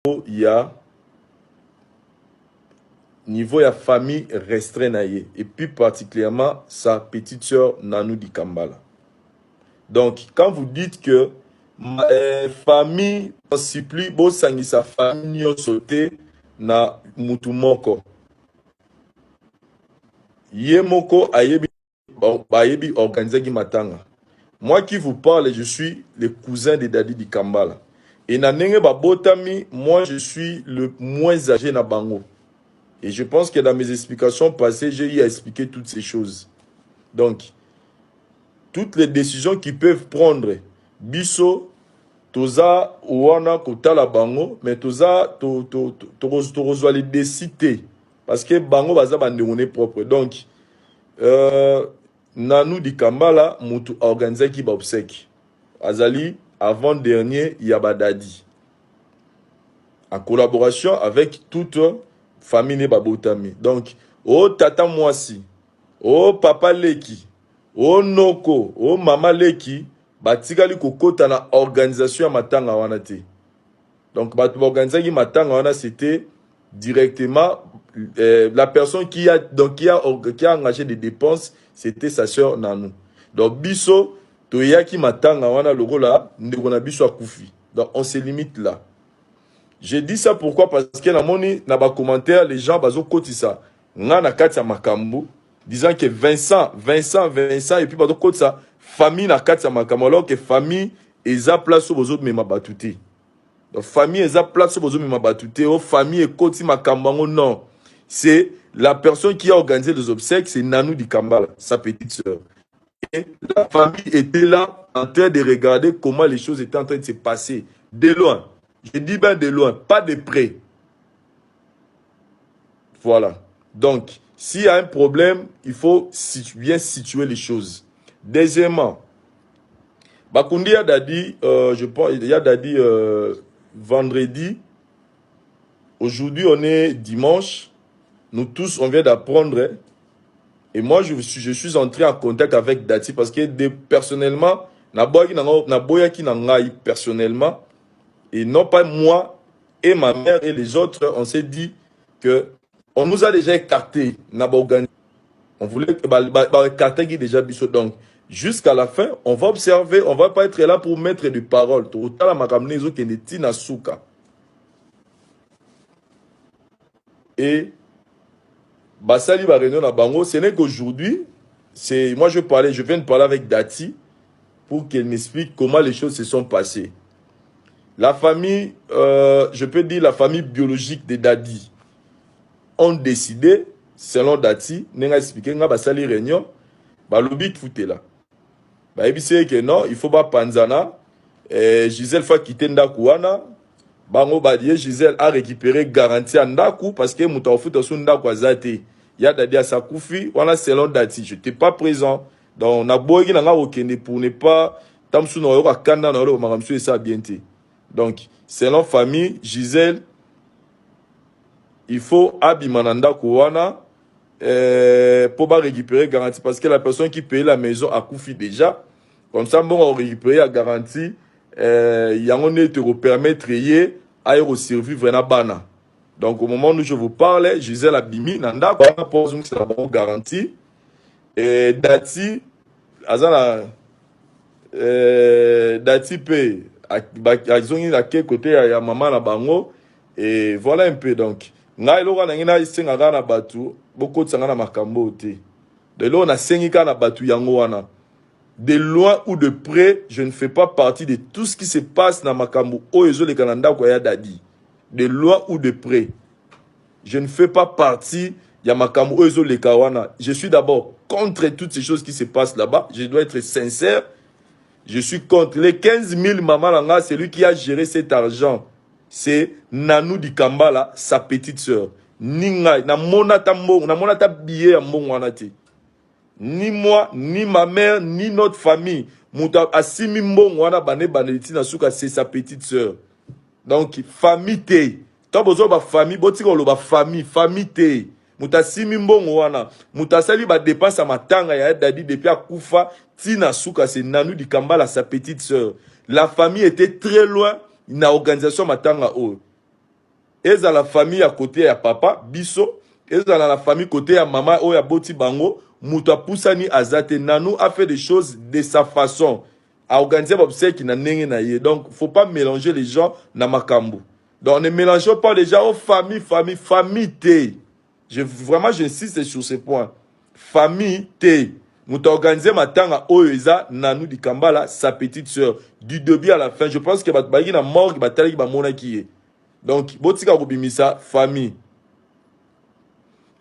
il y a niveau ya famille restreint naïe et plus particulièrement sa petite sœur Nanou Di Kambala. Donc quand vous dites que famille on supplie bo sangi sa famille on sauté na mutu moko ye moko ayebi bayebi organiser ki matanga. Moi qui vous parle, je suis le cousin de Dadi Di Kambala. Et na nenge ba botami, moi je suis le moins âgé na bango. Et je pense que dans mes explications passées, j'ai eu à expliquer toutes ces choses. Donc, toutes les décisions qu'ils peuvent prendre, biso, toza, ouana, kotala bango, mais toza, to les décider. Parce que bango baza bandemone propre. Donc, Nanou Di Kambala, mutu organisé qui ba obsèque. Azali, avant-dernier, Yabadadi. En collaboration avec toute famille Babotami. Donc, oh tata Mwasi, oh papa Leki, oh Noko, oh mama Leki, batikali kokota na organisation ya matanga wana te. Donc, l'organisation matanga wana c'était directement la personne qui a engagé des dépenses, c'était sa sœur Nanou. Donc, biso toyaki matanga wana logo la ndeko na biso akufi. Donc, on se limite là. J'ai dit ça pourquoi? Parce que na moni na ba commentaire les gens bazo kotisa nga na kati ya makambo disant que Vincent et puis bazo kotisa famille na kati ya makambo alors que famille eza place bozo mema batuté. Donc famille eza place bozo mema batuté, oh famille ekoti makambo non. C'est la personne qui a organisé les obsèques, c'est Nanou Di Kambala, sa petite sœur. Et la famille était là en train de regarder comment les choses étaient en train de se passer de loin. Je dis bien de loin, pas de près. Voilà. Donc, s'il y a un problème, il faut bien situer les choses. Deuxièmement, Bakundi a dit, je pense, il y a dit vendredi. Aujourd'hui, on est dimanche. Nous tous, on vient d'apprendre. Et moi, je suis entré en contact avec Dati parce que personnellement, personnellement, et non pas moi et ma mère et les autres, on s'est dit que on nous a déjà écarté. On voulait écarter déjà biso. Donc, jusqu'à la fin, on va observer, on va pas être là pour mettre des paroles. Et Basali va réunion à Bango. Ce n'est qu'aujourd'hui, moi je viens de parler avec Dati pour qu'elle m'explique comment les choses se sont passées. La famille, je peux dire la famille biologique de Dadi, ont décidé, selon Dati, n'a expliqué, n'a pas sali réunion, bah l'obit fouté là. Bah il dit que non, il faut pas Panzana, Gisèle faut quitter Ndakouana, Bango Badie, Gisèle a récupéré garantie à Ndakou parce que mouta fouta son Ndakou azate. Il y a Dadi à sa koufi, on a selon Dati, je n'étais pas présent. Donc on a beau qu'il n'a aucun pour ne pas, tamsou no yora kanda no yoro maramsu et ça bien té. Donc, selon famille, Gisèle, il faut abimananda kouana pour récupérer garantie. Parce que la personne qui paye la maison a couffi déjà. Comme ça, bon, on récupère la garantie. Il y a un te permettre à survivre na bana. Donc, au moment où je vous parle, Gisèle a bimi, nanda kouana pose une garantie. Et Dati, azana, Dati paye. Ils ont côté ya maman na bango et voilà un peu donc ngai lo kana ngina isenga kana batu beaucoup tsanga na makambo te de lo na sengika na batu yango wana de loin ou de près je ne fais pas partie de tout ce qui se passe na makambo oyezo le kananda ko ya Dadi de loin ou de près je ne fais pas partie ya makambo oyezo le kawana je suis d'abord contre toutes ces choses qui se passent là-bas je dois être sincère. Je suis contre les 15 000 maman langa, c'est lui qui a géré cet argent. C'est Nanou Di Kambala, sa petite sœur. Ninga, na monata billet à monwanate. Ni moi, ni ma mère, ni notre famille. Mouta asimi mbongwana bane baneliti na suka, c'est sa petite sœur. Donc, famille te. Toi, besoin de famille, botiko lo ba famille te. Mouta simi mbongwana. Mouta sali ba dépense à matanga ya Dadi depuis à Koufa. Tina Souka, c'est Nanou Di Kambala, sa petite sœur. La famille était très loin. Une organisation matanga o. eza la famille à côté ya papa biso, eza la famille côté ya maman o ya boti bango, muta pusani azate nanu a fait des choses de sa façon, a organisé obsèque na nenge na ye. Donc faut pas mélanger les gens na makambo. Donc ne mélangeons pas les gens aux famille T. Vraiment j'insiste sur ce point. Famille T. Nous organisé matanga oyoza nanu di kambala sa petite sœur du début à la fin. Je pense que bagi na mort ki batali ki ba mona ki. Donc botika ko bimisa famille.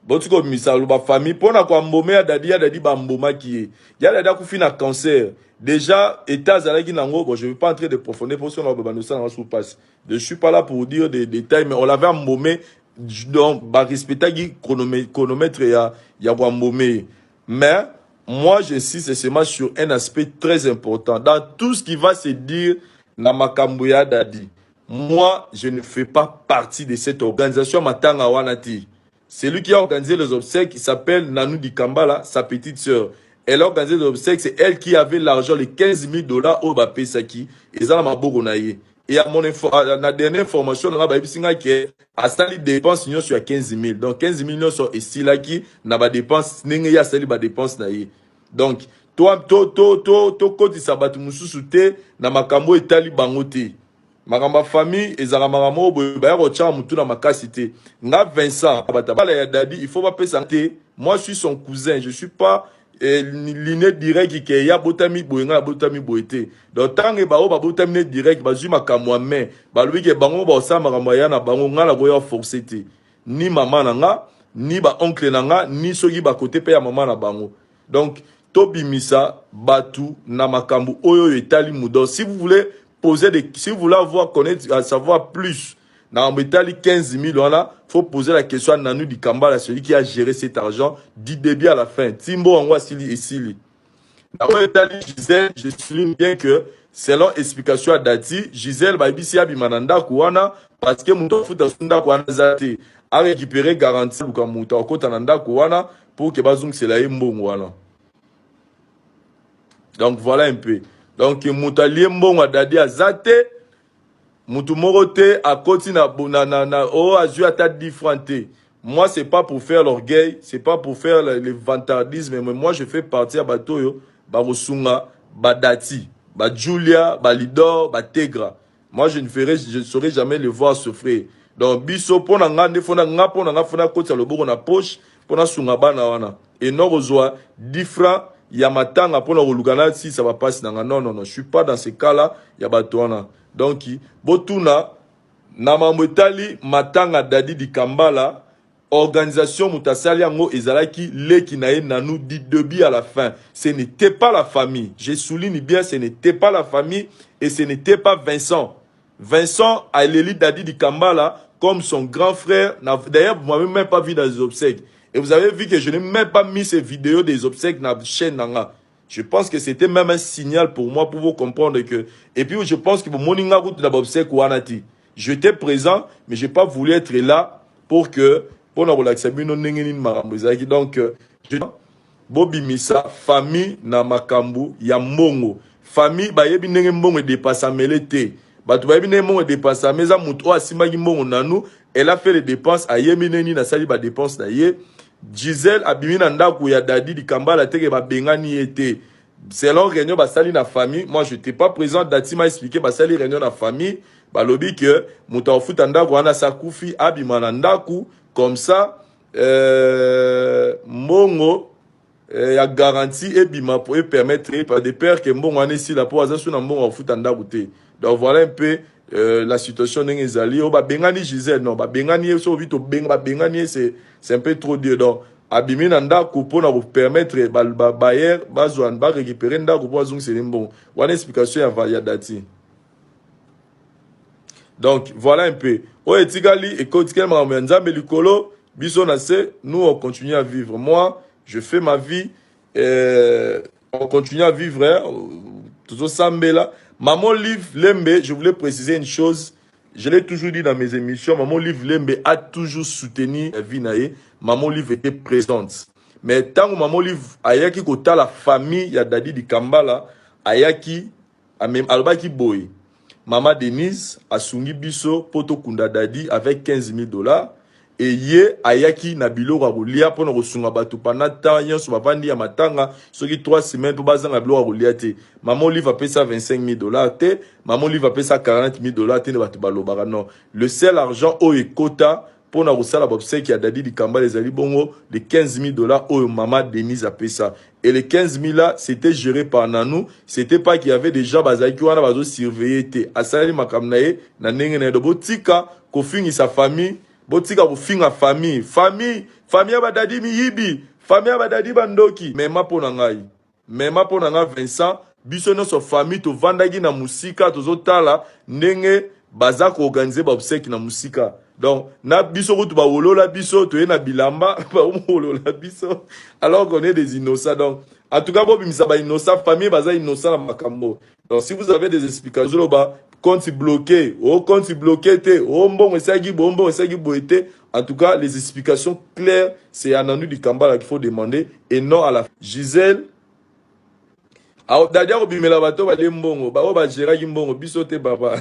Botika ko bimisa lo ba famille pona ko mbome ya dadi ba mboma ki. Ya dadi ku fina cancer. Déjà état zalaki nango, bon je vais pas entrer de profondeur pour ce qu'on a ça dans sous passe. Je suis pas là pour dire des détails mais on l'avait mbomé donc ba respecter qui chronomètre ya mbomé. Mais moi, j'insiste seulement sur un aspect très important. Dans tout ce qui va se dire dans Makambuya Dadi, moi, je ne fais pas partie de cette organisation Matanga Wanati. C'est lui qui a organisé les obsèques, qui s'appelle Nanou Dikambala, sa petite sœur. Elle a organisé les obsèques, c'est elle qui avait l'argent, les 15 000 $ au Bapesaki. Et ça, m'a beaucoup naïe. Et à la dernière information, on a dit à Sali dépense union sur 15 000. Donc 15 millions sont ici là qui n'a pas dépense, n'engue ya Sali ba dépense naïe. Donc toi koti sabatu mususu te na makambo etali bango te. Makamba famille ezala makambo ba ya rocha mutu na makasi te. Nga Vincent batabala ya dadi, il faut pas pesanter. Moi je suis son cousin, je suis pas liné direct qui ya botami boyenga botami boyete. Donc tant que ba botami direct ba zuma kamwa mais ba lui ke bango ba sa makambo ya na bango nga la goya forcer te. Ni maman nanga, ni ba oncle nanga, ni soki ba côté pe ya maman na bango. Donc Tobimisa Batu Namakambu Oyo Etali Mudo. Si vous voulez poser des, si vous voulez avoir connaître, savoir plus, dans Etali 15 000 là, faut poser la question à Nanou Dikambala, celui qui a géré cet argent du début à la fin. Timbo Angwa Sili et Sili. Dans Etali Gisèle, je souligne bien que selon explication à Dati, Gisèle Baibisi Abimananda Kouana, parce que Mouto Futa Sunda Kouana Zate a récupéré garantie pour Mouta Kotananda Kouana pour que Bazoum Selaye Mbongwana. Donc voilà un peu. Donc Moutali Mbongwa Dadi Azate, Moutou Morote à côté na o azu à ta différente. Moi c'est pas pour faire l'orgueil, c'est pas pour faire le vantardisme, mais moi je fais partie à Batoyo, Barosunga, Badati, Julia, Balidor, Tegra. Moi je ne saurais jamais le voir souffrir. Donc biso pona ngande fona ngapo na ngafona côté le boko na poche pona sunga bana wana. Et non reçoit différents Yamatanga pour le si ça va passer dans non, je suis pas dans ce cas-là, Yabatouana. Donc, Botuna, Namamotali, Matanga Dadi di Kambala, organisation Moutasali Ango Ezalaki, Lekinae Nanou dit début à la fin. Ce n'était pas la famille. Je souligne bien, ce n'était pas la famille et ce n'était pas Vincent. Vincent a l'élite Dadi di Kambala comme son grand frère. D'ailleurs, vous m'avez même pas vu dans les obsèques. Et vous avez vu que je n'ai même pas mis ces vidéos des obsèques dans la chaîne Nanga. Je pense que c'était même un signal pour moi, pour vous comprendre que... Et puis je pense que pour mon route de l'obsèque ou Anati, j'étais présent, mais je n'ai pas voulu être là pour que... Pour nous relaxer, donc, Bobi Missa, famille na makambu, ya mbongo. Famille, ba yebi nenge mbongo dépassa melete. Ba tu ba yebi nenge mbongo dépassa, meza muto asimagi mbongo nanu, elle a fait les dépenses, a yemi neni na sali ba dépenses na ye. Gisèle abimina ndaku ya dadi di kambala teke ba bengani ete. Selon réunion ba sali na famille, moi je n'étais pas présent, Dati m'a expliqué ba sali réunion na famille, ba lobi que muta ofuta ndaku wana sakufi abimana ndaku comme ça mbongo ya garantie et bima pour permettre par des pères que mbongo wana ici la pour azasu na mbongo ofuta ndaku te. Donc voilà un peu la situation n'est ezali o ba bengani Gisèle non ba bengani so vite ba bengani c'est un peu trop dur donc abimi na ndako pour nous permettre ba bayer bazwan ba récupérer ndako pour azung c'est bon wana explication ya Dati. Donc voilà un peu o etikali et kotikali ma nzambe likolo biso na se nous on continue à vivre. Moi je fais ma vie on continue à vivre tout ça là. Maman Liv Lembe, je voulais préciser une chose. Je l'ai toujours dit dans mes émissions. Maman Liv Lembe a toujours soutenu Vinae. Maman Liv était présente. Mais tant que Maman Liv ayaki kota la famille ya Dadi di Kambala ayaki même albaki boy. Maman Denise a sungi biso poto kunda dadi avec 15 000 dollars. Et ye ayaki na biloko ya kolia mpona kosunga bato pendant temps nyonso bavandi ya matanga soki 3 semaines mpo bazanga biloko ya kolia te. Maman Olive apesa 25 000 dollars te. Maman Olive apesa 40 000 dollars te ne bato balobaka non. Le seul argent oyo ekota mpona kosala bobseki ya dadi likamba ezali bongo les 15 000 dollars oyo Maman Denise apesa. Et les 15 000 là, c'était géré par Nanou. C'était pas qu'il y avait des gens qui wana bazo surveiller. Asali makamnae na ndenge na do botika ko fingi sa famille. Botika ko finga famille. Famille abadadi miyibi. Famille abadadi bandoki. Mema pona ngai. Mema pona nga Vincent. Biso no so famille to vandagi na musika to zotala ndenge baza ko organiser ba obsèque na musika. Donc, na biso ko ba wolola biso to na bilamba ba wolola biso alors qu'on est des innocents. Donc, en tout cas, bon bimisa ba innocent famille baza innocent na makambo. Donc, si vous avez des explications ba compte bloqué, compte bloqué te, bon esagi bombo esagi boete. En tout cas, les explications claires, c'est à Nanou du Kambala qu'il faut demander et non à la Gisèle. Alors, d'ailleurs, bimela bato ba lembongo, ba o ba géraki mbongo biso te papa.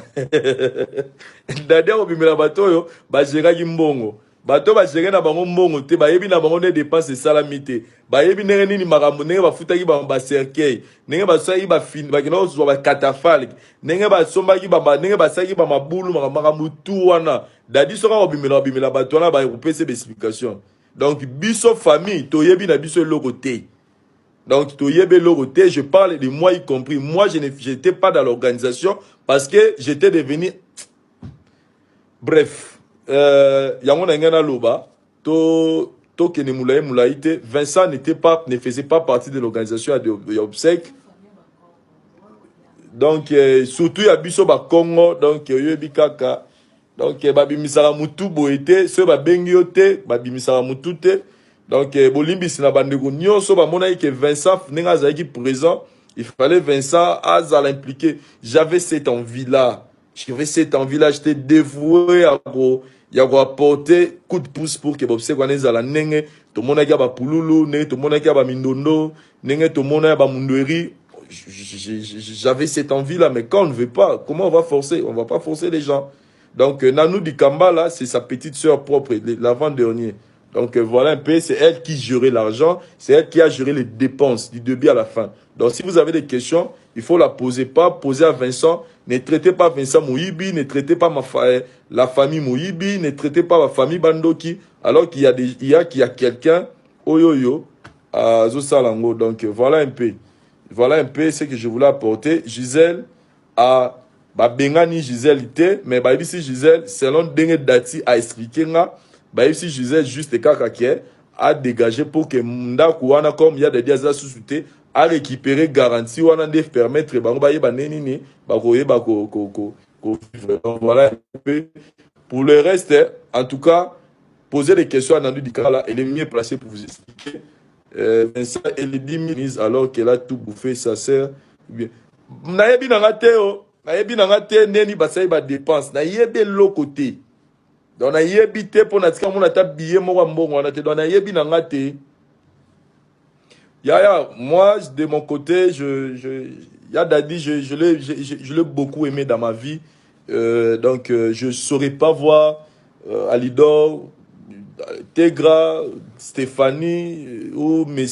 D'ailleurs, bimela bato yo ba géraki mbongo. Bato ba géré na bango mbongo te, ba yebi na bango ne dépense salamité. Ba yebi nenge nini makambo, nenge ba futaki ba cercueil, nenge ba saki ba fin, ba kino zo ba catafalque, nenge ba sombaki ba nenge ba saki ba mabulu makambo tout wana. Dadi soka bimela bato na ba repese be explication. Donc biso famille to yebi na biso loko te. Donc, je parle de moi y compris. Moi, je n'étais pas dans l'organisation parce que j'étais devenu... Bref, Vincent ne faisait pas partie de l'organisation de obsèques. Donc, surtout, il y a Bisso Congo, donc, il y a Bikaka. Donc, Babimisara Moutou Boete, ceux Babengiote, Babimisara Moutoute. Donc, Bolimbi, c'est la bande de nyonso ba mona que Vincent n'est présent. Il fallait Vincent à l'impliquer. J'avais cette envie-là. J'étais dévoué à apporter coup de pouce pour que Bobse Kwanez à la nenge. Tout le monde a ba Pululu, tout le monde a ba Mindondo, nenge tout le monde a ba Mundweri. J'avais cette envie-là, mais quand on ne veut pas, comment on va forcer? On va pas forcer les gens. Donc, Nanou Dikamba, là, c'est sa petite soeur propre, l'avant-dernier. Donc voilà un peu, c'est elle qui gérait l'argent, c'est elle qui a géré les dépenses du début à la fin. Donc si vous avez des questions, il faut la poser, pas poser à Vincent. Ne traitez pas Vincent Mouibi, ne traitez pas la famille Mouibi, ne traitez pas ma famille Bandoki, alors qu'il y a quelqu'un, oyoyo, à Zosalango. Donc voilà un peu ce que je voulais apporter. Gisèle a Bengani Gisèle était, mais ici Gisèle, selon Dengue Dati a expliqué là. Bah ici Gisèle juste kakaké a dégagé pour que Mndaku wana comme il y a des diazas sous-soutés à récupérer garantie wana de permettre bango ba yeba nini ba koyeba ko voilà un peu. Pour le reste en tout cas poser des questions à Nandu Dikala, elle est mieux placée pour vous expliquer. Vincent elle est 10 minutes alors qu'elle a tout bouffé sa sœur bien. Na yebi na ngate neni basai ba dépense na yebe l'autre côté. Donc, on a yébité pour notre cas, on a tapé moi on a te yebi nangate. Moi de mon côté, ya Dadi, je l'ai beaucoup aimé dans ma vie. Donc, je saurais pas voir Alidor, Tegra, Stéphanie ou Messi.